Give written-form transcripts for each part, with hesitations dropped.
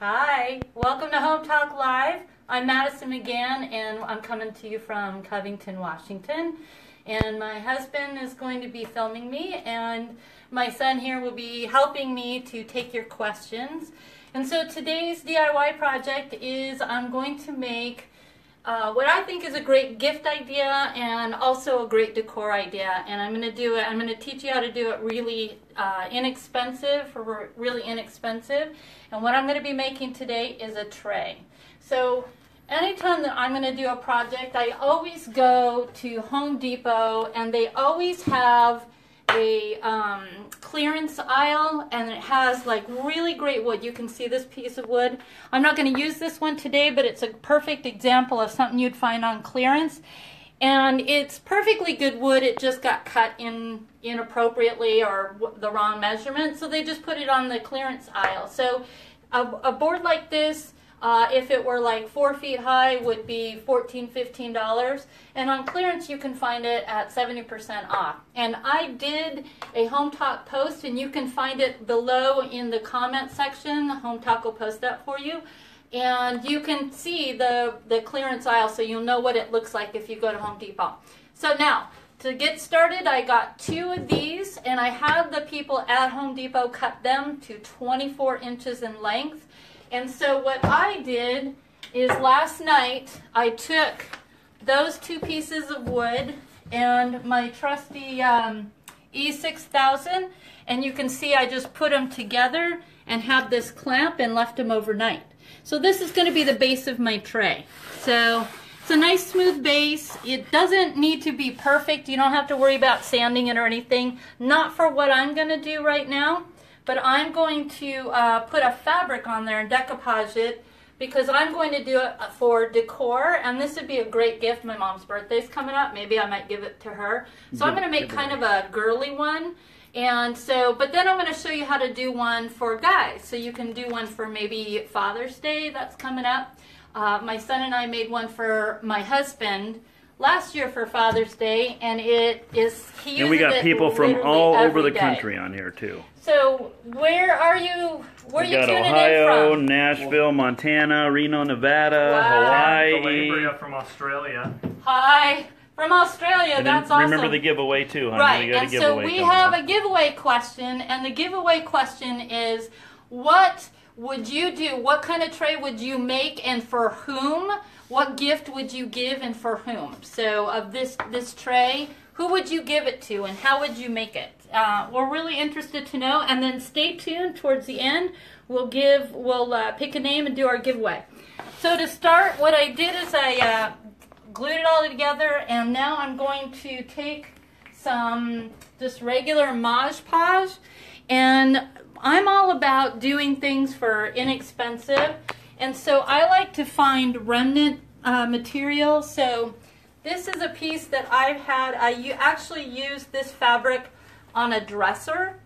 Hi, welcome to Hometalk Live. I'm Madison McGann, and I'm coming to you from Covington, Washington. And my husband is going to be filming me, and my son here will be helping me to take your questions. And so today's DIY project is I'm going to make what I think is a great gift idea and also a great decor idea. And I'm going to do it, I'm going to teach you how to do it really inexpensive. And what I'm going to be making today is a tray. So anytime that I'm going to do a project, I always go to Home Depot, and they always have a clearance aisle, and it has like really great wood. You can see this piece of wood. I'm not going to use this one today, but it's a perfect example of something you'd find on clearance. And it's perfectly good wood. It just got cut inappropriately or the wrong measurement, so they just put it on the clearance aisle. So a board like this, if it were like 4 feet high, would be $14, $15. And on clearance, you can find it at 70% off. And I did a Hometalk post, and you can find it below in the comment section. Hometalk will post that for you. And you can see the clearance aisle, so you'll know what it looks like if you go to Home Depot. So now, to get started, I got 2 of these, and I had the people at Home Depot cut them to 24 inches in length. And so what I did is last night I took those 2 pieces of wood and my trusty E6000, and you can see I just put them together and had this clamp and left them overnight. So this is going to be the base of my tray. So it's a nice smooth base. It doesn't need to be perfect. You don't have to worry about sanding it or anything. Not for what I'm going to do right now. But I'm going to put a fabric on there and decoupage it because I'm going to do it for decor, and this would be a great gift. My mom's birthday's coming up. Maybe I might give it to her. So I'm going to make kind of a girly one. And so, but then I'm going to show you how to do one for guys. So you can do one for maybe Father's Day that's coming up. My son and I made one for my husband last year for Father's Day, and it is, he uses it. And we got people from all over the day. country on here too. So where are you? Where are you tuning Ohio, in from? Nashville, Montana, Reno, Nevada, Wow. Hawaii. Calabria from Australia. Hi, from Australia. And that's then awesome. remember the giveaway too, honey. Right, We got a and so giveaway we coming have up. a giveaway question, and the giveaway question is, what would you do? What kind of tray would you make, and for whom? What gift would you give, and for whom? So of this tray, who would you give it to, and how would you make it? We're really interested to know, and then stay tuned towards the end. We'll pick a name and do our giveaway. So to start, what I did is I glued it all together, and now I'm going to take some just regular Mod Podge, and I'm all about doing things for inexpensive, and so I like to find remnant material. So this is a piece that I've had. I actually used this fabric on a dresser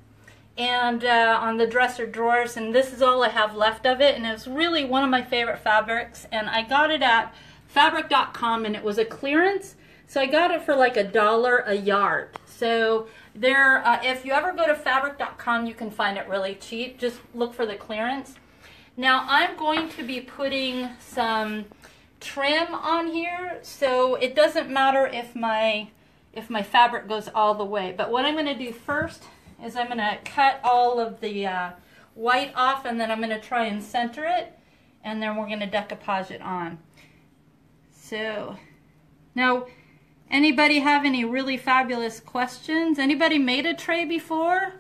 and on the dresser drawers, and this is all I have left of it, and it's really one of my favorite fabrics, and I got it at fabric.com, and it was a clearance, so I got it for like $1 a yard. So there, if you ever go to fabric.com, you can find it really cheap. Just look for the clearance. Now I'm going to be putting some trim on here, so it doesn't matter if my fabric goes all the way. But what I'm going to do first is I'm going to cut all of the white off, and then I'm going to try and center it, and then we're going to decoupage it on. So now, anybody have any really fabulous questions? Anybody made a tray before?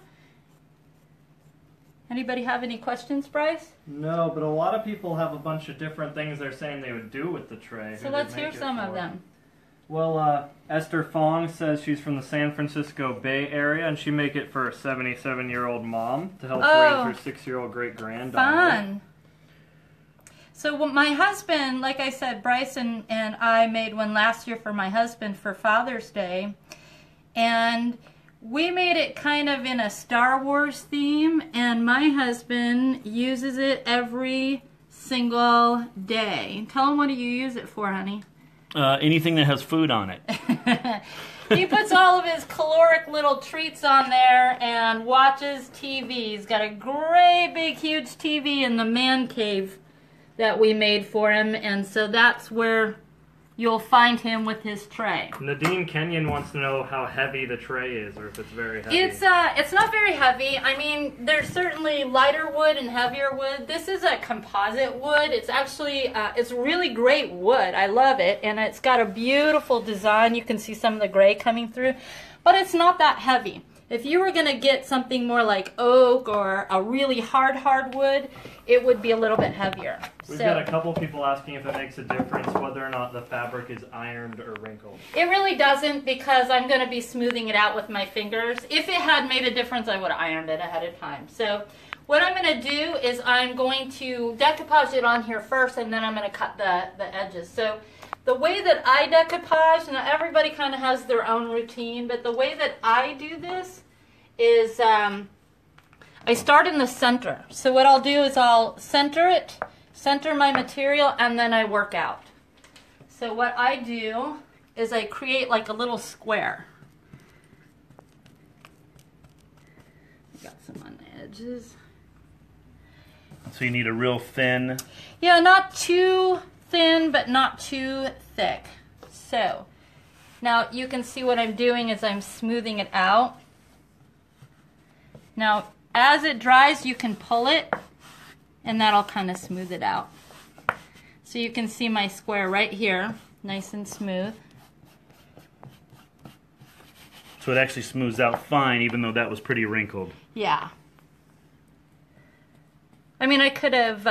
Anybody have any questions, Bryce? No, but a lot of people have a bunch of different things they're saying they would do with the tray. So let's hear some of them. Well, Esther Fong says she's from the San Francisco Bay Area, and she make it for a 77-year-old mom to help raise her 6-year-old great-granddaughter. Fun. So my husband, like I said, Bryce and I made one last year for my husband for Father's Day, and we made it kind of in a Star Wars theme, and my husband uses it every single day. Tell him, what do you use it for, honey? Anything that has food on it. He puts all of his caloric little treats on there and watches TV. He's got a great big huge TV in the man cave that we made for him, and so that's where you'll find him with his tray. Nadine Kenyon wants to know how heavy the tray is, or if it's very heavy. It's not very heavy. I mean, there's certainly lighter wood and heavier wood. This is a composite wood. It's actually, it's really great wood. I love it, and it's got a beautiful design. You can see some of the gray coming through, but it's not that heavy. If you were going to get something more like oak or a really hard wood, it would be a little bit heavier. We've got a couple people asking if it makes a difference whether or not the fabric is ironed or wrinkled. It really doesn't, because I'm going to be smoothing it out with my fingers. If it had made a difference, I would have ironed it ahead of time. So what I'm going to do is I'm going to decoupage it on here first, and then I'm going to cut the edges. So the way that I decoupage, now everybody kind of has their own routine, but the way that I do this is I start in the center. So what I'll do is I'll center my material, and then I work out. So what I do is I create like a little square. Got some on the edges. So you need a real thin. Yeah, not too thin, but not too thick. So now you can see what I'm doing is I'm smoothing it out. Now, as it dries, you can pull it, and that'll kind of smooth it out. So you can see my square right here, nice and smooth. So it actually smooths out fine, even though that was pretty wrinkled. Yeah. I mean, I could have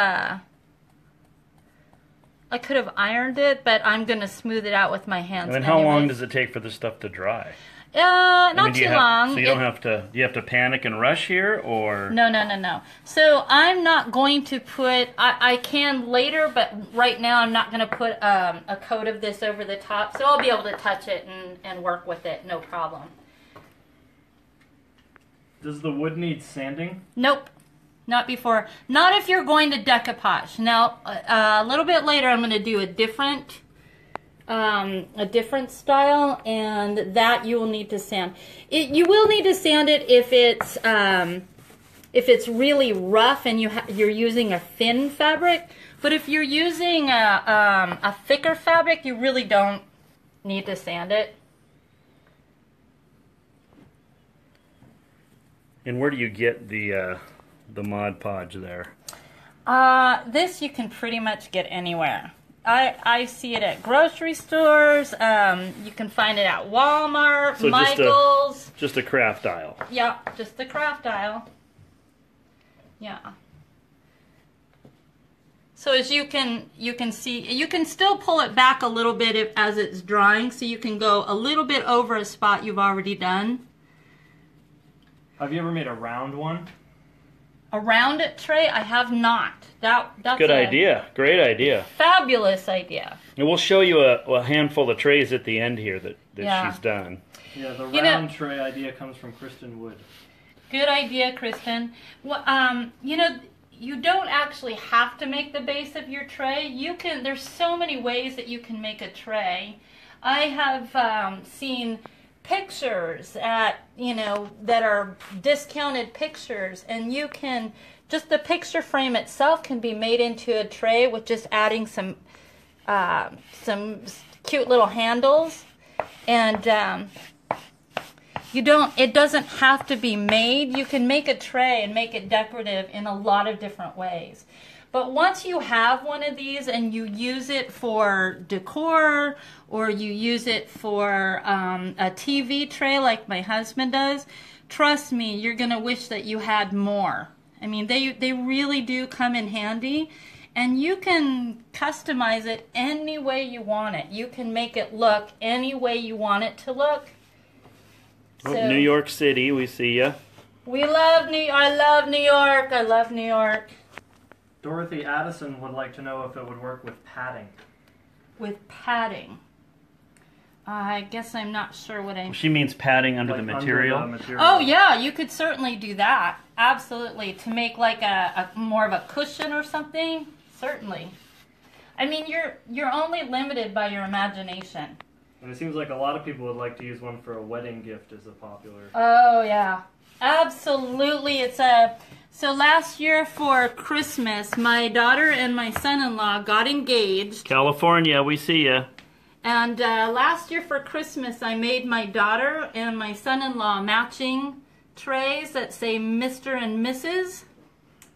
ironed it, but I'm going to smooth it out with my hands. And how long does it take for this stuff to dry? Not too long. So you don't have to. Do you have to panic and rush here, or? No. So I'm not going to put. I can later, but right now I'm not going to put a coat of this over the top. So I'll be able to touch it and work with it, no problem. Does the wood need sanding? Nope. Not before. Not if you're going to decoupage. Now, a little bit later, I'm going to do a different style, and that you will need to sand. You will need to sand it if it's really rough and you're using a thin fabric. But if you're using a thicker fabric, you really don't need to sand it. And where do you get the Mod Podge there? This you can pretty much get anywhere. I see it at grocery stores. You can find it at Walmart, so Michael's. Just a craft aisle. Yeah, just the craft aisle. Yeah. So as you can see, you can still pull it back a little bit as it's drying, so you can go a little bit over a spot you've already done. Have you ever made a round one? A round tray? I have not. That's good idea. Great idea. Fabulous idea. And we'll show you a handful of trays at the end here that she's done. Yeah, the round tray idea comes from Kristen Wood. Good idea, Kristen. Well, you don't actually have to make the base of your tray. There's so many ways that you can make a tray. I have seen pictures that are discounted pictures, and you can just the picture frame itself can be made into a tray with just adding some cute little handles, and it doesn't have to be made. You can make a tray and make it decorative in a lot of different ways. But once you have one of these and you use it for decor, or you use it for a TV tray like my husband does, trust me, you're going to wish that you had more. I mean, they really do come in handy, and you can customize it any way you want it. You can make it look any way you want it to look. So, New York City, we see ya. We love I love New York. I love New York. Dorothy Addison would like to know if it would work with padding. With padding? I guess I'm not sure what I... She means padding under the material? Oh, yeah, you could certainly do that. Absolutely. To make like a more of a cushion or something? Certainly. I mean, you're only limited by your imagination. And it seems like a lot of people would like to use one for a wedding gift as a popular. Oh yeah, absolutely. So last year for Christmas, my daughter and my son-in-law got engaged. California, we see ya. And last year for Christmas, I made my daughter and my son-in-law matching trays that say Mr. and Mrs.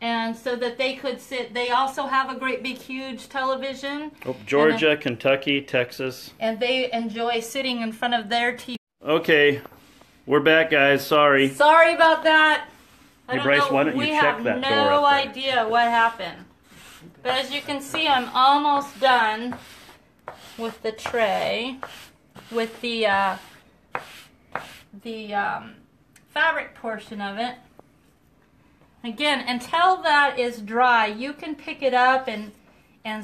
And so that they could sit. They also have a great big huge television. Oh, Georgia, Kentucky, Texas. And they enjoy sitting in front of their TV. Okay, we're back, guys. Sorry. Sorry about that. Hey, Bryce, why don't you check that door up there? We have no idea what happened. But as you can see, I'm almost done with the tray, with the fabric portion of it. Again, until that is dry, you can pick it up and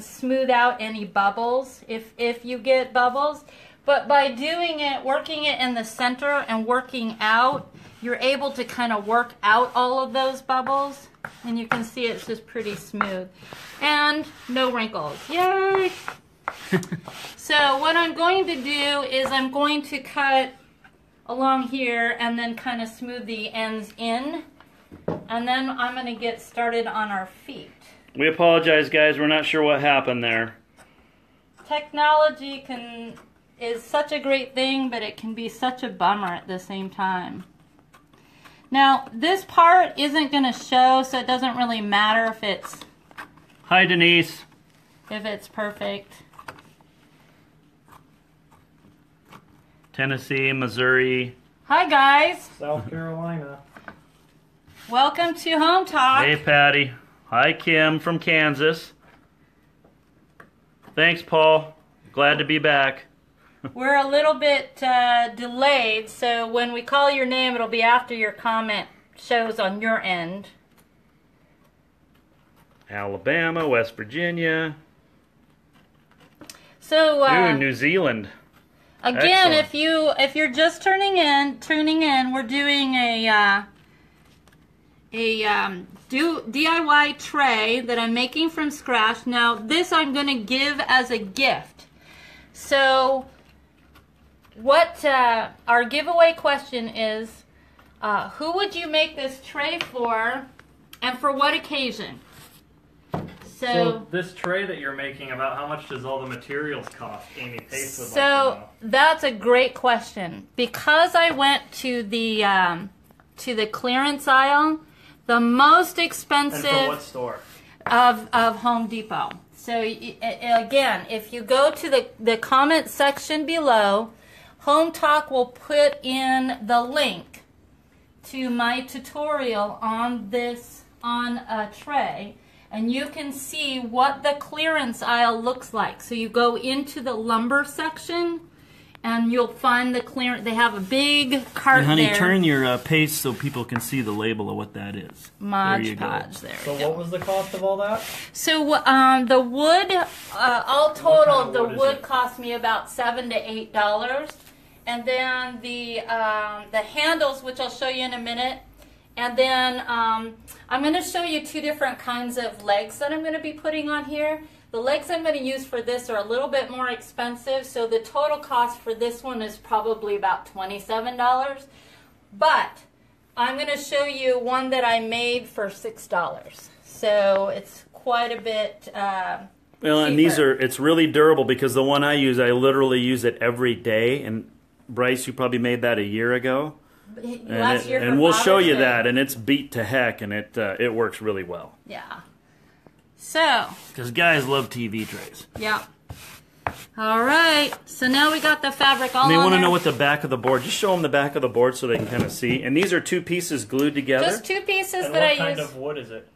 smooth out any bubbles if you get bubbles. But by doing it, working it in the center and working out, you're able to kind of work out all of those bubbles. And you can see it's just pretty smooth. And no wrinkles. Yay! So what I'm going to do is I'm going to cut along here and then kind of smooth the ends in. And then I'm going to get started on our feet. We apologize, guys. We're not sure what happened there. Technology is such a great thing, but it can be such a bummer at the same time. Now, this part isn't going to show, so it doesn't really matter if it's... Hi, Denise. If it's perfect. Tennessee, Missouri. Hi, guys. South Carolina. Welcome to Hometalk. Hey, Patty. Hi, Kim from Kansas. Thanks, Paul. Glad to be back. We're a little bit delayed, so when we call your name, it'll be after your comment shows on your end. Alabama, West Virginia. So New Zealand. Again, Excellent. if you're just tuning in, we're doing a DIY tray that I'm making from scratch. Now, this I'm going to give as a gift. So, what our giveaway question is, who would you make this tray for, and for what occasion? So this tray that you're making, about how much does all the materials cost? Amy Pace would like to know. That's a great question. Because I went to the clearance aisle, the most expensive. And from what store? Of Home Depot. So again, if you go to the comment section below, Hometalk will put in the link to my tutorial on a tray. And you can see what the clearance aisle looks like. So you go into the lumber section, and you'll find the clearance. They have a big cart honey, there. turn your paste so people can see the label of what that is. Mod Podge, there So we go. what was the cost of all that? So the wood, all total, kind the of wood wood is it? cost me about $7 to $8. And then the handles, which I'll show you in a minute. And then I'm going to show you two different kinds of legs that I'm going to be putting on here. The legs I'm going to use for this are a little bit more expensive, so the total cost for this one is probably about $27. But I'm going to show you one that I made for $6. So it's quite a bit Well, and cheaper. it's really durable because the one I use, I literally use it every day. And Bryce, you probably made that a year ago. And we'll show you that, and it's beat to heck, and it works really well. Yeah. So. Because guys love TV trays. Yeah. All right. So now we got the fabric all on And they want to there. know what the back of the board. Just show them the back of the board so they can kind of see. And these are two pieces glued together. Just two pieces And that I what kind use. of wood is it?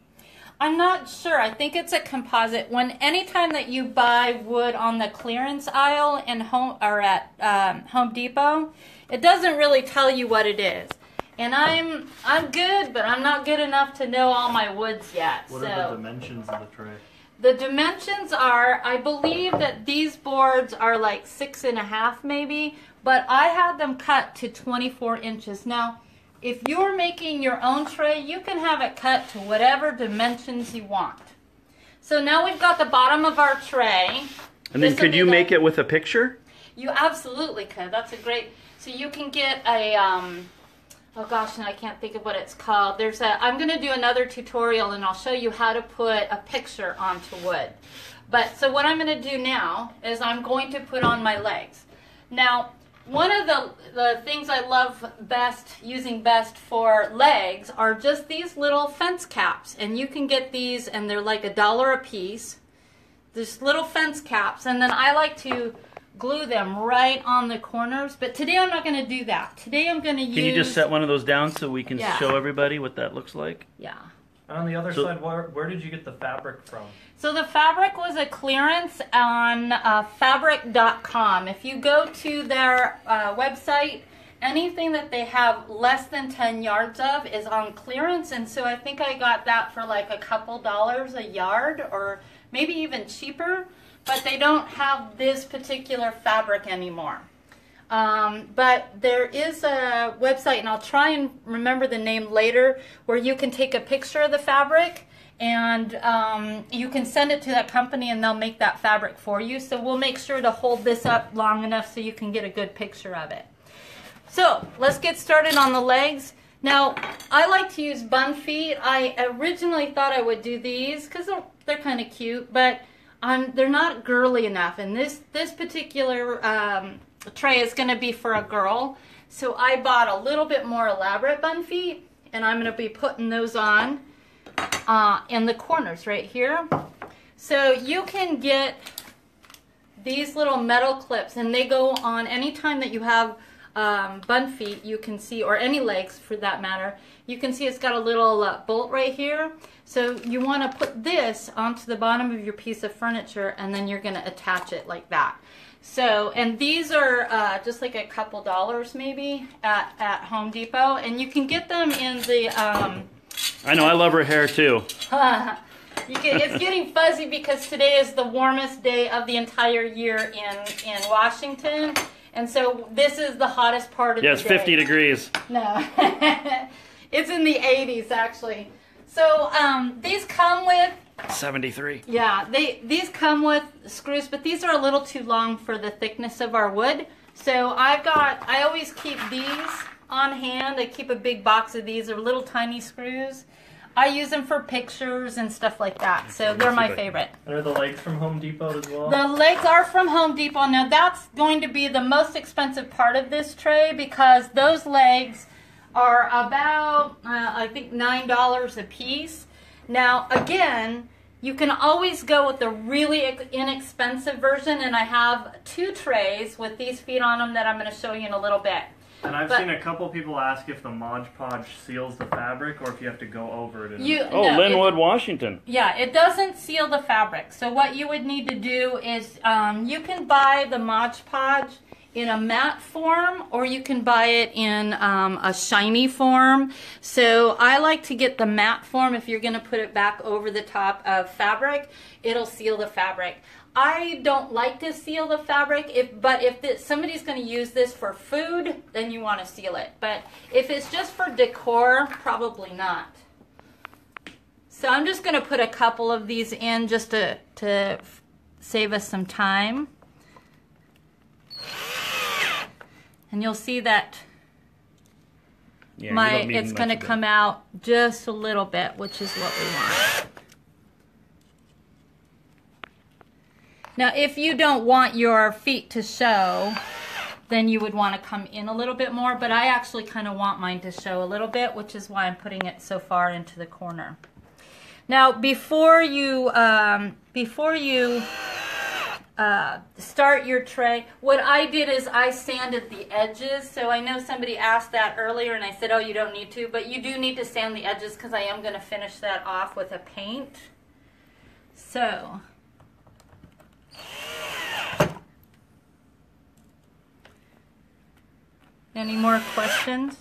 I'm not sure. I think it's a composite. Anytime that you buy wood on the clearance aisle in at Home Depot, it doesn't really tell you what it is. And I'm good, but I'm not good enough to know all my woods yet. What are the dimensions of the tray? The dimensions are, I believe that these boards are like 6.5 maybe, but I had them cut to 24 inches. Now, if you're making your own tray, you can have it cut to whatever dimensions you want. So now we've got the bottom of our tray. And then could you make it with a picture? You absolutely could. That's a great. So you can get a. Oh gosh, and I can't think of what it's called. I'm going to do another tutorial, and I'll show you how to put a picture onto wood. But so what I'm going to do now is I'm going to put on my legs. Now, one of the things I love using best for legs are just these little fence caps. And you can get these, and they're like $1 a piece. These little fence caps. And then I like to glue them right on the corners. But today I'm not going to do that. Today I'm going to use... Can you just set one of those down so we can show everybody what that looks like? Yeah. On the other side, where did you get the fabric from? So the fabric was a clearance on fabric.com. If you go to their website, anything that they have less than 10 yards of is on clearance. And so I think I got that for like a couple dollars a yard, or maybe even cheaper. But they don't have this particular fabric anymore. But there is a website, and I'll try and remember the name later, where you can take a picture of the fabric and you can send it to that company and they'll make that fabric for you. So we'll make sure to hold this up long enough so you can get a good picture of it. So let's get started on the legs. Now, I like to use bun feet. I originally thought I would do these because they're kind of cute, but they're not girly enough. And this particular tray is going to be for a girl. So I bought a little bit more elaborate bun feet, and I'm going to be putting those on in the corners right here. So you can get these little metal clips, and they go on anytime that you have bun feet. You can see, or any legs for that matter, you can see it's got a little bolt right here. So you want to put this onto the bottom of your piece of furniture, and then you're going to attach it like that. So, and these are just like a couple dollars maybe at Home Depot, and you can get them in the... I know, I love her hair too. It's getting fuzzy because today is the warmest day of the entire year in Washington, and so this is the hottest part of the day. Yeah, it's 50 degrees. No, it's in the 80s actually. So these come with 73. Yeah, these come with screws, but these are a little too long for the thickness of our wood. So I always keep these on hand. I keep a big box of these. They're little tiny screws. I use them for pictures and stuff like that. So they're my favorite. And are the legs from Home Depot as well? The legs are from Home Depot. Now that's going to be the most expensive part of this tray because those legs are about, I think, $9 a piece. Now, again, you can always go with the really inexpensive version, and I have 2 trays with these feet on them that I'm going to show you in a little bit. And I've seen a couple people ask if the Mod Podge seals the fabric or if you have to go over it. Linwood, Washington. Yeah, it doesn't seal the fabric. So what you would need to do is you can buy the Mod Podge in a matte form, or you can buy it in a shiny form. So I like to get the matte form. If you're going to put it back over the top of fabric, it'll seal the fabric. I don't like to seal the fabric, but if somebody's going to use this for food, then you want to seal it. But if it's just for decor, probably not. So I'm just going to put a couple of these in just to save us some time. And you'll see that it's going to come out just a little bit, which is what we want. Now, if you don't want your feet to show, then you would want to come in a little bit more, but I actually kind of want mine to show a little bit, which is why I'm putting it so far into the corner. Now, before you start your tray, what I did is I sanded the edges. So I know somebody asked that earlier, and I said, oh, you don't need to, but you do need to sand the edges because I am going to finish that off with a paint. So any more questions?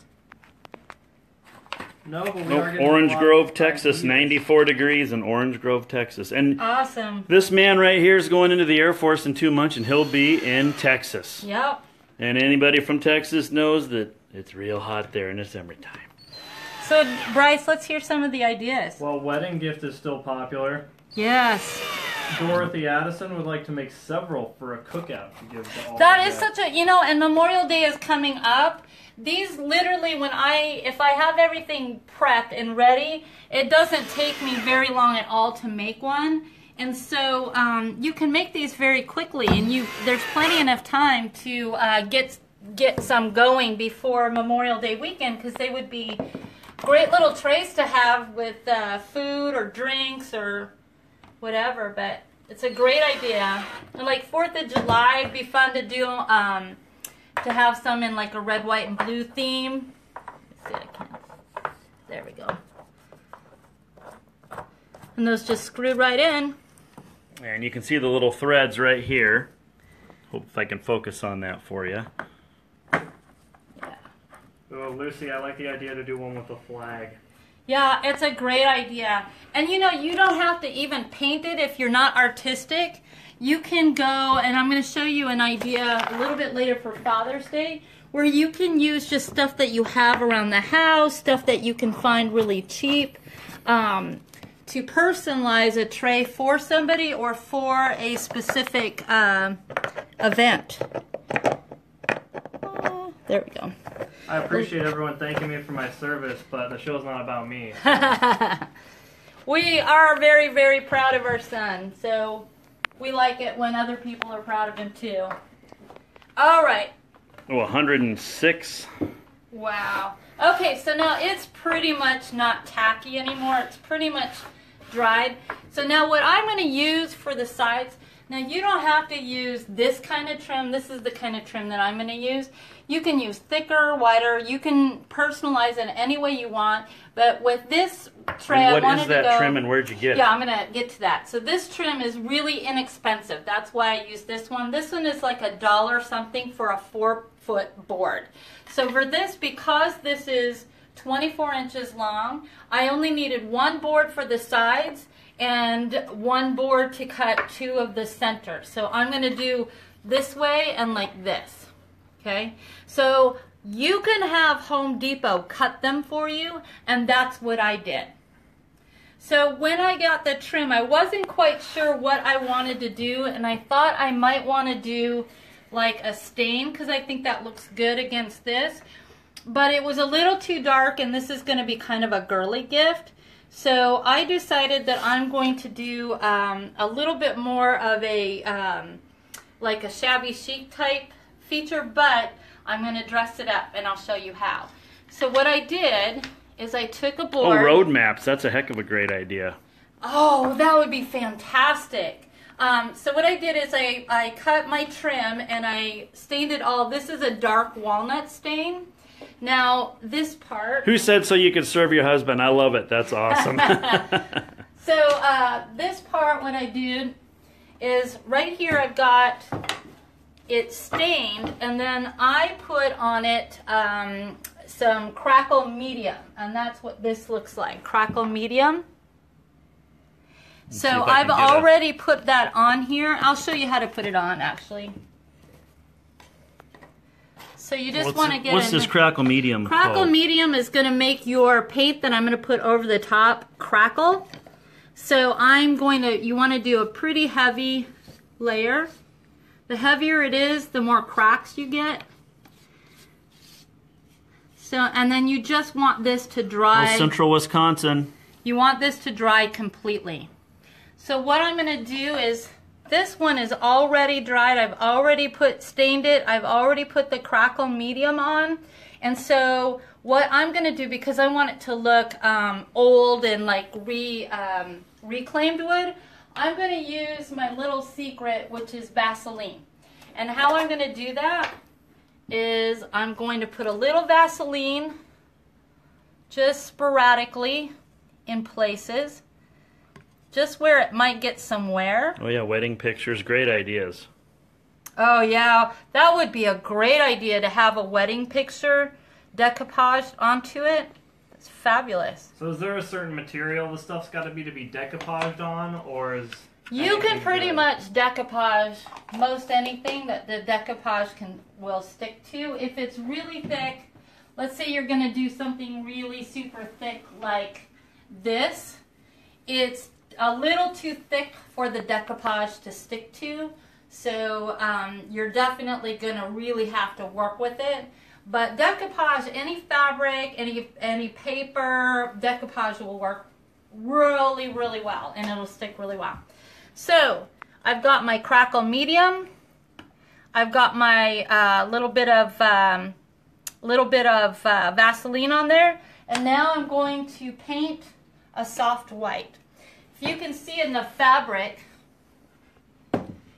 No, but we are Orange Grove, Texas, 94 degrees in Orange Grove, Texas. And awesome. This man right here is going into the Air Force in 2 months, and he'll be in Texas. Yep. And anybody from Texas knows that it's real hot there in the summertime. So, Bryce, let's hear some of the ideas. Well, wedding gift is still popular. Yes. Dorothy Addison would like to make several for a cookout to give to all. That is such a, and Memorial Day is coming up. These literally, if I have everything prepped and ready, it doesn't take me very long at all to make one. And so you can make these very quickly, and there's plenty enough time to get some going before Memorial Day weekend, because they would be great little trays to have with food or drinks or whatever. But it's a great idea. And like 4th of July, it'd be fun to do, to have some in like a red, white, and blue theme. Let's see, I can't. There we go. And those just screw right in. And you can see the little threads right here. Hope if I can focus on that for you. Yeah. Oh, Lucy, I like the idea to do one with a flag. Yeah, it's a great idea. And you don't have to even paint it if you're not artistic. You can go, and I'm going to show you an idea a little bit later for Father's Day, where you can use just stuff that you have around the house, stuff that you can find really cheap, to personalize a tray for somebody or for a specific event. There we go. I appreciate everyone thanking me for my service, but the show's not about me. We are very, very proud of our son, so we like it when other people are proud of him too. All right. Oh, 106. Wow. Okay, so now it's pretty much not tacky anymore. It's pretty much dried. So now what I'm going to use for the sides, now you don't have to use this kind of trim. This is the kind of trim that I'm going to use. You can use thicker, wider. You can personalize it any way you want. But with this tray, I wanted to go... What is that trim and where'd you get it? Yeah, I'm going to get to that. So this trim is really inexpensive. That's why I use this one. This one is like $1 something for a 4-foot board. So for this, because this is 24 inches long, I only needed one board for the sides and one board to cut 2 of the center. So I'm going to do this way and like this. Okay? So you can have Home Depot cut them for you, and that's what I did. So when I got the trim, I wasn't quite sure what I wanted to do, and I thought I might want to do like a stain, because I think that looks good against this. But it was a little too dark, and this is going to be kind of a girly gift. So I decided that I'm going to do a little bit more of a, like a shabby chic type feature, but I'm going to dress it up, and I'll show you how. So what I did is I took a board. Oh, road maps. That's a heck of a great idea. Oh, that would be fantastic. So what I did is I cut my trim and I stained it all. This is a dark walnut stain. Now, this part... Who said so you could serve your husband? I love it. That's awesome. So this part, what I did is right here I've got it stained, and then I put on it some Crackle Medium, and that's what this looks like, Crackle Medium. So I've already put that on here. I'll show you how to put it on, actually. So you just want to get What's this Crackle Medium Crackle called? Medium is going to make your paint that I'm going to put over the top crackle. So I'm going to, you want to do a pretty heavy layer. The heavier it is, the more cracks you get. So, and then you just want this to dry. Well, Central Wisconsin. You want this to dry completely. So what I'm going to do is, this one is already dried. I've already stained it. I've already put the Crackle Medium on. And so what I'm going to do, because I want it to look old and like reclaimed wood, I'm going to use my little secret, which is Vaseline. And how I'm going to do that is I'm going to put a little Vaseline just sporadically in places, just where it might get some wear. Oh yeah, wedding pictures, great ideas. Oh yeah, that would be a great idea to have a wedding picture decoupaged onto it. It's fabulous. So is there a certain material the stuff's got to be decoupaged on, or is... You can pretty much decoupage most anything that the decoupage will stick to. If it's really thick, let's say you're going to do something really super thick like this, it's a little too thick for the decoupage to stick to. So you're definitely going to really have to work with it. But decoupage, any fabric, any paper, decoupage will work really, really well, and it'll stick really well. So I've got my crackle medium. I've got my little bit of Vaseline on there, and now I'm going to paint a soft white. If you can see in the fabric,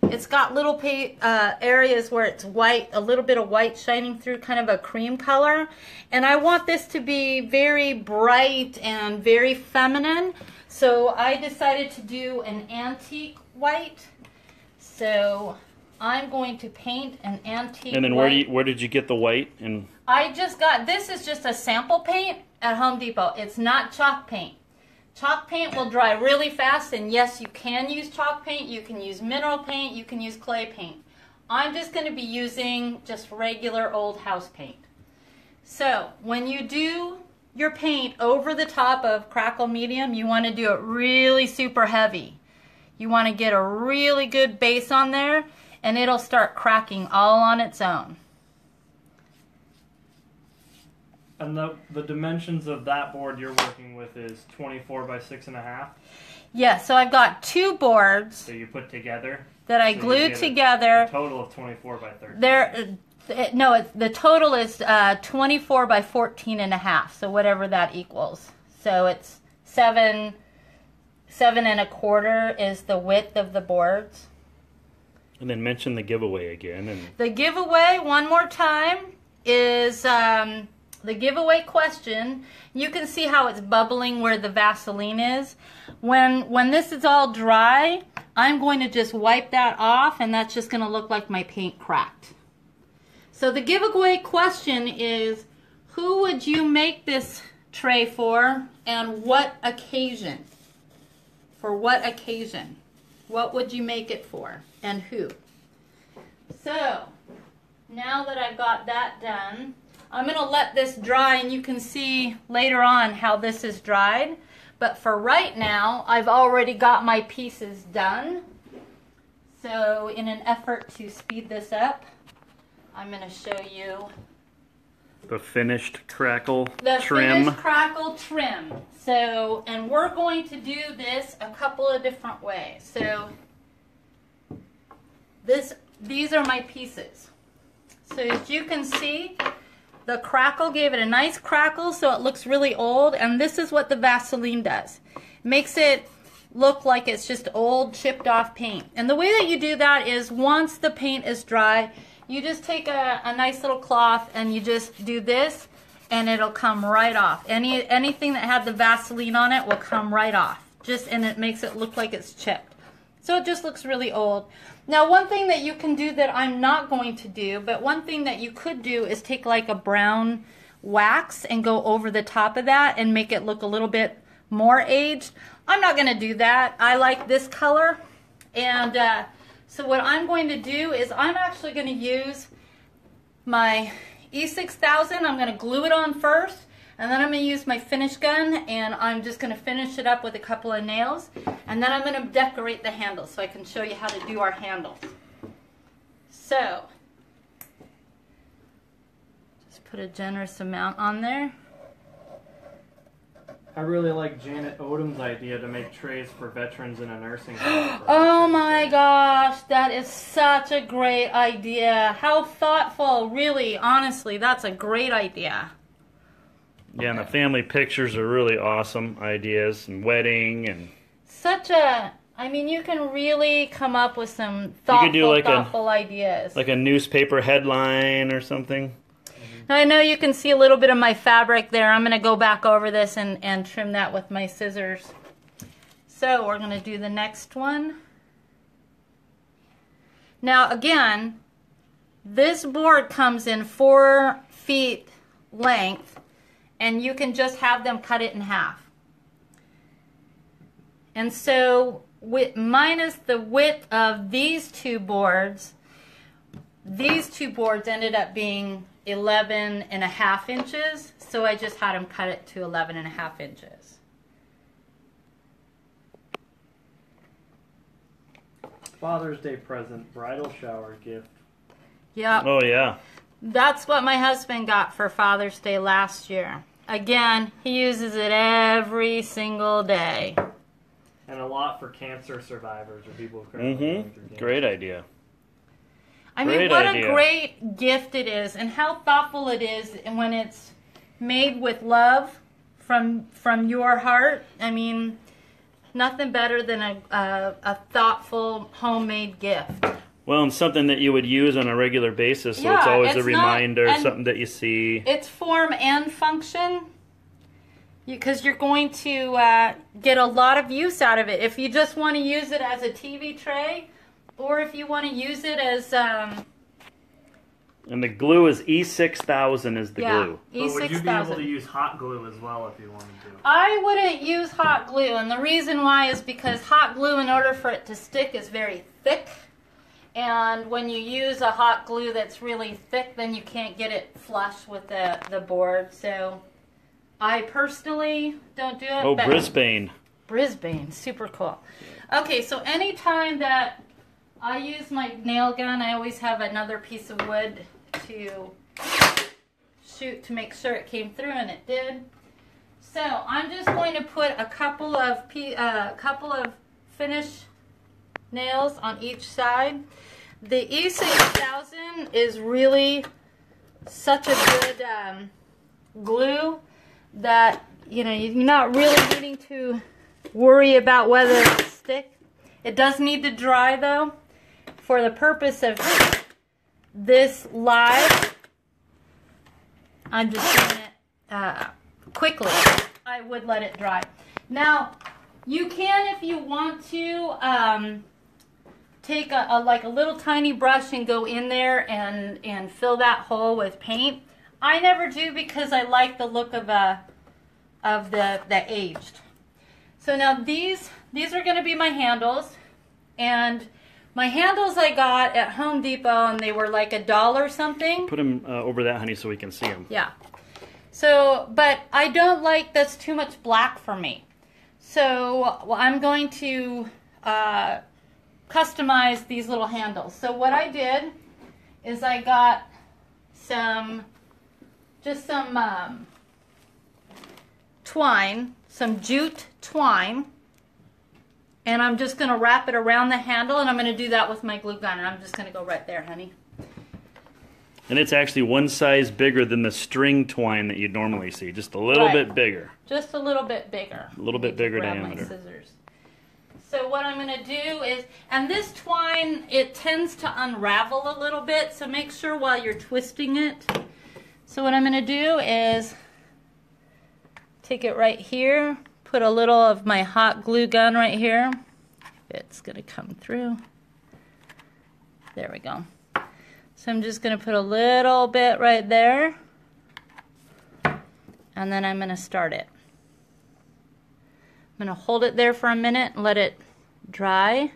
it's got little areas where it's white, a little bit of white shining through, kind of a cream color. And I want this to be very bright and very feminine. So I decided to do an antique white. So I'm going to paint an antique And then white. where did you get the white? And I just got, this is just a sample paint at Home Depot. It's not chalk paint. Chalk paint will dry really fast, and yes, you can use chalk paint, you can use mineral paint, you can use clay paint. I'm just going to be using just regular old house paint. So when you do your paint over the top of crackle medium, you want to do it really super heavy. You want to get a really good base on there, and it'll start cracking all on its own. And the dimensions of that board you're working with is 24 by 6.5? Yeah, so I've got two boards that you put together? That I glued together. A total of 24 by 13. The total is 24 by 14.5, so whatever that equals. So it's 7.25 is the width of the boards. then mention the giveaway again. And the giveaway, one more time, is the giveaway question. You can see how it's bubbling where the Vaseline is. When this is all dry, I'm going to just wipe that off, and that's just going to look like my paint cracked. So the giveaway question is, who would you make this tray for, and what occasion? For what occasion? What would you make it for, and who? So now that I've got that done, I'm going to let this dry, and you can see later on how this is dried. But for right now, I've already got my pieces done. So in an effort to speed this up, I'm going to show you the finished crackle the trim. Finished crackle trim. So, and we're going to do this a couple of different ways. So these are my pieces. So as you can see, the crackle gave it a nice crackle, so it looks really old, and this is what the Vaseline does. Makes it look like it's just old, chipped off paint. And the way that you do that is once the paint is dry, you just take a nice little cloth and you just do this, and it'll come right off. Anything that had the Vaseline on it will come right off. And it makes it look like it's chipped. So it just looks really old. Now, one thing that you can do that I'm not going to do, but one thing that you could do is take like a brown wax and go over the top of that and make it look a little bit more aged. I'm not going to do that. I like this color. And so what I'm going to do is I'm actually going to use my E6000. I'm going to glue it on first. And then I'm going to use my finish gun, and I'm just going to finish it up with a couple of nails. And then I'm going to decorate the handle so I can show you how to do our handles. So, just put a generous amount on there. I really like Janet Odom's idea to make trays for veterans in a nursing home. Oh my gosh, that is such a great idea. How thoughtful, really, honestly, that's a great idea. Yeah, and the family pictures are really awesome ideas, and wedding, and I mean, you can really come up with some thoughtful ideas. Like a newspaper headline or something. Now, I know you can see a little bit of my fabric there. I'm going to go back over this and trim that with my scissors. So we're going to do the next one. Now, again, this board comes in 4 feet length, and you can just have them cut it in half. And so minus the width of these two boards ended up being 11.5 inches. So I just had them cut it to 11.5 inches. Father's Day present, bridal shower gift. Yep. Oh, yeah. That's what my husband got for Father's Day last year. Again, he uses it every single day. And a lot for cancer survivors or people who currently going through cancer. Great idea. I mean, what a great gift it is, and how thoughtful it is when it's made with love from your heart. I mean, nothing better than a thoughtful homemade gift. Well, and something that you would use on a regular basis, so it's always a reminder, something that you see. It's form and function, because you're going to get a lot of use out of it. If you just want to use it as a TV tray, or if you want to use it as... And the glue is E6000 is the glue. E6000. But would you be able to use hot glue as well if you wanted to? I wouldn't use hot glue, and the reason why is because hot glue, in order for it to stick, is very thick. And when you use a hot glue that's really thick, then you can't get it flush with the board. So I personally don't do it. Oh, Brisbane. Brisbane, super cool. Okay, so anytime that I use my nail gun, I always have another piece of wood to shoot to make sure it came through, and it did. So I'm just going to put a couple of finish nails on each side. The E6000 is really such a good glue that you're not really needing to worry about whether it'll stick. It does need to dry though. For the purpose of this live, I'm just doing it quickly. I would let it dry. Now, you can, if you want to, take a little tiny brush and go in there and fill that hole with paint. I never do because I like the look of the aged. So now these are going to be my handles, and my handles I got at Home Depot, and they were like $1 something. Put them over that, honey, so we can see them. Yeah. So, but I don't like that's too much black for me. So I'm going to customize these little handles. So what I did is I got some twine, some jute twine, and I'm just going to wrap it around the handle, and I'm going to do that with my glue gun, and I'm just going to go right there, honey. And it's actually one size bigger than the string twine that you'd normally see, just a little bit bigger. Just a little bit bigger. A little bit bigger grab diameter. My scissors. So what I'm going to do is, and this twine, it tends to unravel a little bit, so make sure while you're twisting it. So what I'm going to do is take it right here, put a little of my hot glue gun right here. It's going to come through. There we go. So I'm just going to put a little bit right there, and then I'm going to start it. I'm going to hold it there for a minute and let it dry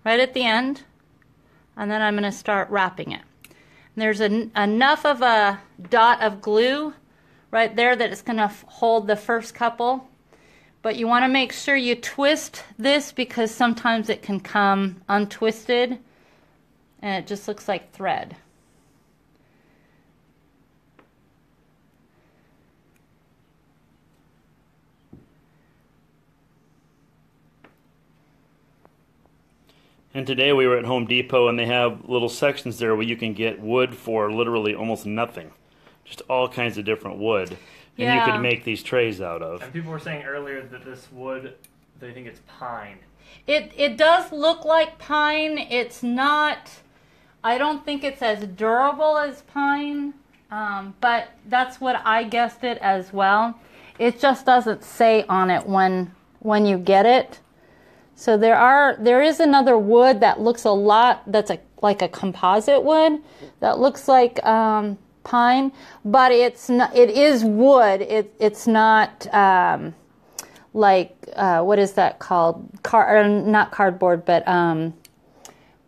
right at the end, and then I'm going to start wrapping it. And there's enough of a dot of glue right there that it's going to hold the first couple, but you want to make sure you twist this because sometimes it can come untwisted and it just looks like thread. And today we were at Home Depot, and they have little sections there where you can get wood for literally almost nothing. Just all kinds of different wood. And you could make these trays out of. And people were saying earlier that this wood, they think it's pine. It does look like pine. It's not, I don't think it's as durable as pine, but that's what I guessed it as well. It just doesn't say on it when you get it. So there is another wood that looks a lot, that's like a composite wood that looks like pine, but it's not, it is wood. It's not like what is that called? Not cardboard, but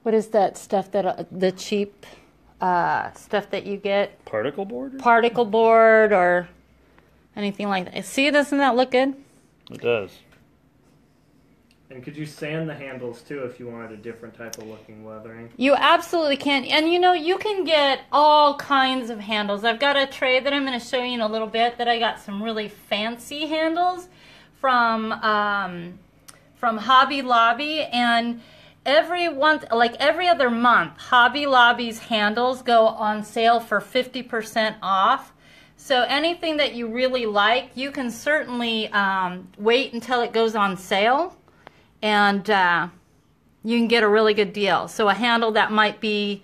what is that stuff that the cheap stuff that you get? Particle board? Particle board or anything like that. See, doesn't that look good? It does. And could you sand the handles too if you wanted a different type of looking weathering? You absolutely can. And you know, you can get all kinds of handles. I've got a tray that I'm going to show you in a little bit that I got some really fancy handles from Hobby Lobby. And every other month, Hobby Lobby's handles go on sale for 50% off. So anything that you really like, you can certainly wait until it goes on sale. And you can get a really good deal. So a handle that might be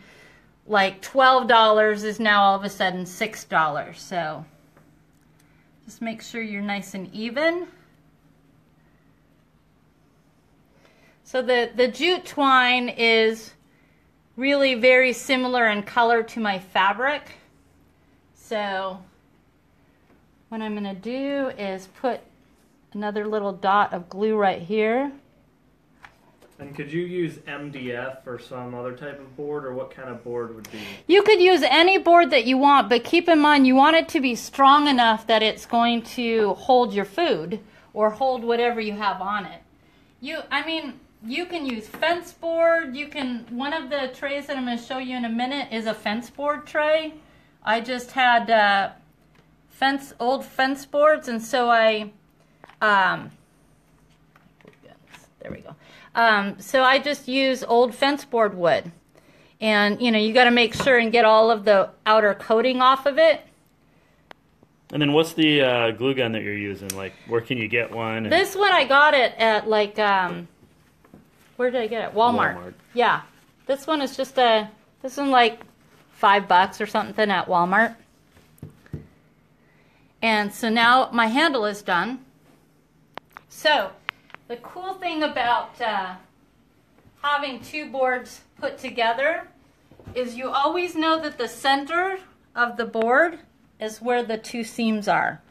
like $12 is now all of a sudden $6. So just make sure you're nice and even. So the jute twine is really very similar in color to my fabric. So what I'm going to do is put another little dot of glue right here. And could you use MDF or some other type of board, or what kind of board would be? You could use any board that you want, but keep in mind you want it to be strong enough that it's going to hold your food or hold whatever you have on it. You can use fence board. One of the trays that I'm going to show you in a minute is a fence board tray. I just had old fence boards, and so there we go. So I just use old fence board wood, and you got to make sure and get all of the outer coating off of it. And then what's the glue gun that you're using? Like, where can you get one? This one I got it at where did I get it? Walmart. Yeah, this one is just this one like $5 or something at Walmart. And so now my handle is done. So the cool thing about having two boards put together is you always know that the center of the board is where the two seams are.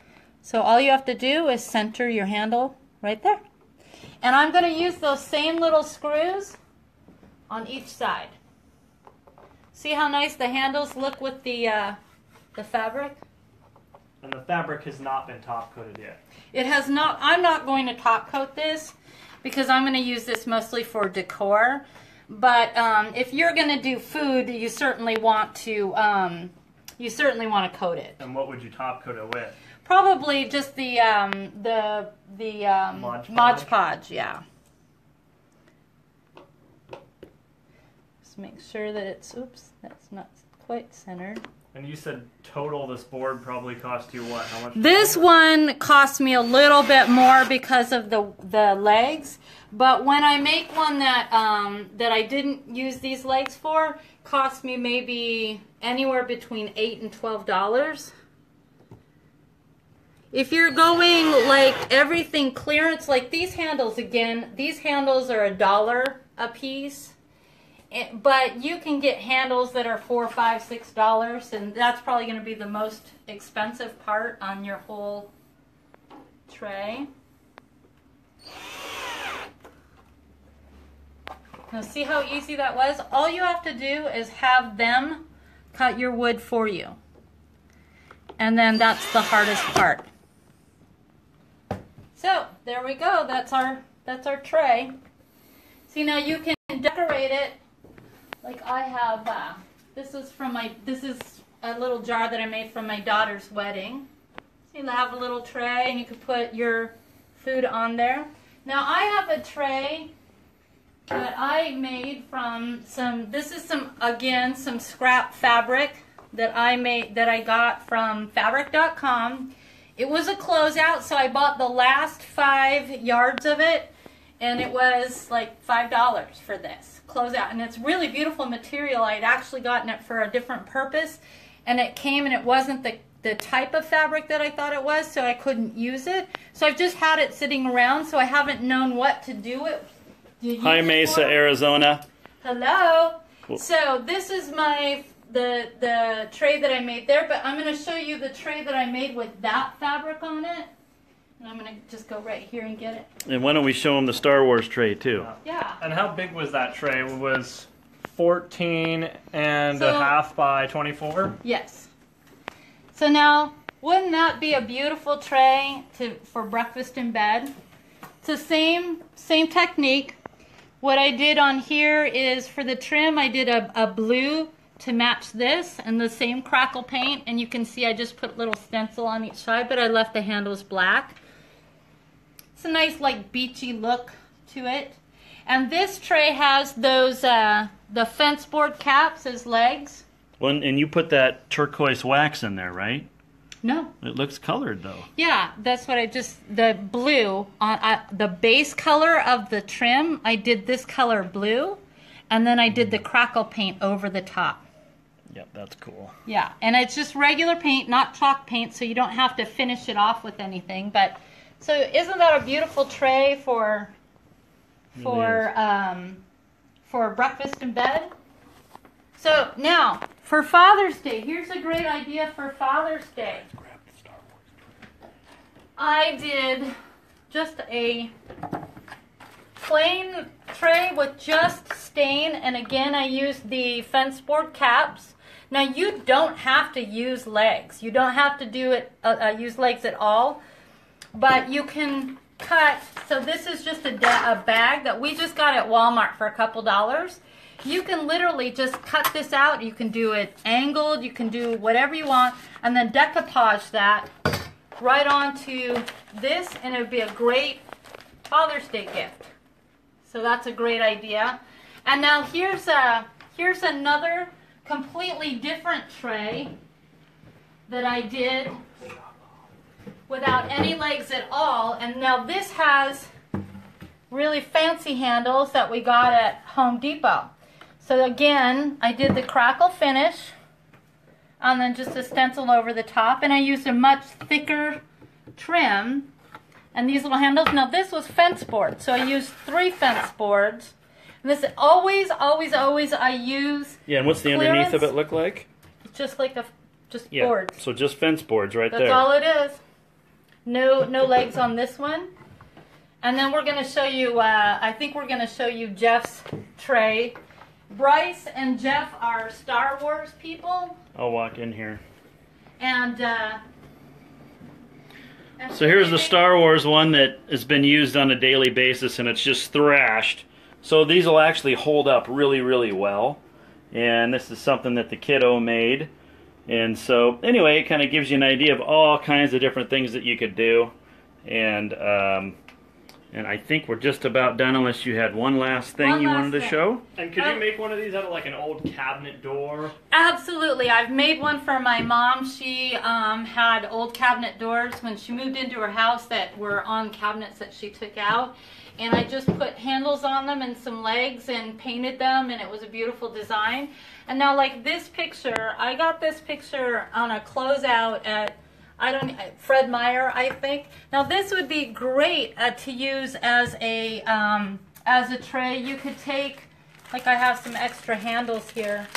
So all you have to do is center your handle right there. And I'm going to use those same little screws on each side. See how nice the handles look with the fabric? And the fabric has not been top coated yet. It has not. I'm not going to top coat this because I'm going to use this mostly for decor. But if you're going to do food, you certainly want to coat it. And what would you top coat it with? Probably just the Mod Podge, yeah. Just make sure that it's. Oops, that's not quite centered. And you said total this board probably cost you what? How much? This one cost me a little bit more because of the legs, but when I make one that I didn't use these legs for, cost me maybe anywhere between $8 and $12. If you're going like everything clearance, like these handles again, these handles are $1 a piece. But you can get handles that are $4, $5, $6, and that's probably going to be the most expensive part on your whole tray. Now see how easy that was? All you have to do is have them cut your wood for you. And then that's the hardest part. So there we go. That's our tray. See, now you can decorate it. Like I have, this is a little jar that I made from my daughter's wedding. So you have a little tray and you can put your food on there. Now I have a tray that I made from some scrap fabric that I got from fabric.com. It was a closeout, so I bought the last 5 yards of it, and it was like $5 for this closeout, and it's really beautiful material. I'd actually gotten it for a different purpose, and it came and it wasn't the type of fabric that I thought it was, so I couldn't use it. So I've just had it sitting around, so I haven't known what to do it. Hi, Mesa, Arizona. Hello. Cool. So this is the tray that I made there, but I'm going to show you the tray that I made with that fabric on it. And I'm going to just go right here and get it. And why don't we show them the Star Wars tray, too? Yeah. And how big was that tray? It was 14 and a half by 24? Yes. So now, wouldn't that be a beautiful tray for breakfast in bed? It's the same technique. What I did on here is for the trim, I did a blue to match this and the same crackle paint. And you can see I just put little stencil on each side, but I left the handles black. It's a nice like beachy look to it. And this tray has those, the fence board caps as legs. Well, and you put that turquoise wax in there, right? No. It looks colored though. Yeah, that's what I just, the blue, on the base color of the trim, I did this color blue, and then I did the crackle paint over the top. Yep, that's cool. Yeah, and it's just regular paint, not chalk paint, so you don't have to finish it off with anything. But, so isn't that a beautiful tray for breakfast in bed? So now, for Father's Day, here's a great idea for Father's Day. I did just a plain tray with just stain, and again I used the fence board caps. Now you don't have to use legs. You don't have to do it use legs at all, but you can cut. So this is just a bag that we just got at Walmart for a couple dollars. You can literally just cut this out. You can do it angled. You can do whatever you want, and then decoupage that right onto this, and it would be a great Father's Day gift. So that's a great idea. And now here's another completely different tray that I did without any legs at all. And now this has really fancy handles that we got at Home Depot. So again, I did the crackle finish and then just a stencil over the top, and I used a much thicker trim and these little handles. Now this was fence board, so I used 3 fence boards. And this always I use. Yeah, and what's the underneath of it look like? It's just like boards. So just fence boards right there. That's all it is. No legs on this one. And then we're going to show you, I think we're going to show you Jeff's tray. Bryce and Jeff are Star Wars people. I'll walk in here. And so here's the Star Wars one that has been used on a daily basis, and it's just thrashed. So these will actually hold up really, really well. And this is something that the kiddo made. And so anyway, it kind of gives you an idea of all kinds of different things that you could do. And I think we're just about done, unless you had one last thing you wanted to show. And could you make one of these out of like an old cabinet door? Absolutely. I've made one for my mom. She had old cabinet doors when she moved into her house that were on cabinets that she took out. And I just put handles on them and some legs and painted them, and it was a beautiful design. And now like this picture, I got this picture on a closeout at Fred Meyer, I think. Now this would be great to use as a tray. You could take, like I have some extra handles here.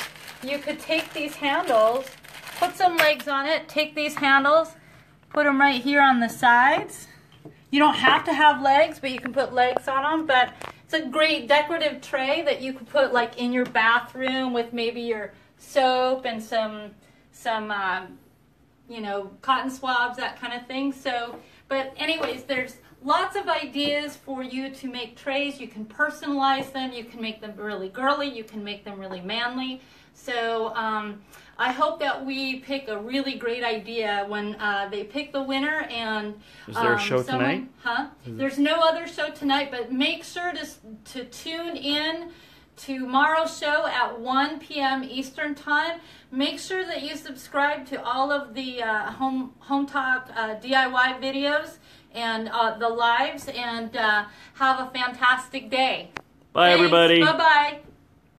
You could take these handles, put some legs on it, take these handles, put them right here on the sides. You don't have to have legs, but you can put legs on them. But it's a great decorative tray that you could put like in your bathroom with maybe your soap and some you know, cotton swabs, that kind of thing. So, but anyways, there's lots of ideas for you to make trays. You can personalize them. You can make them really girly. You can make them really manly. So I hope that we pick a really great idea when they pick the winner. And is there a show tonight? Huh? There's no other show tonight, but make sure to tune in tomorrow's show at 1 p.m. Eastern Time. Make sure that you subscribe to all of the Hometalk DIY videos and the lives, and have a fantastic day. Bye, everybody. Bye-bye.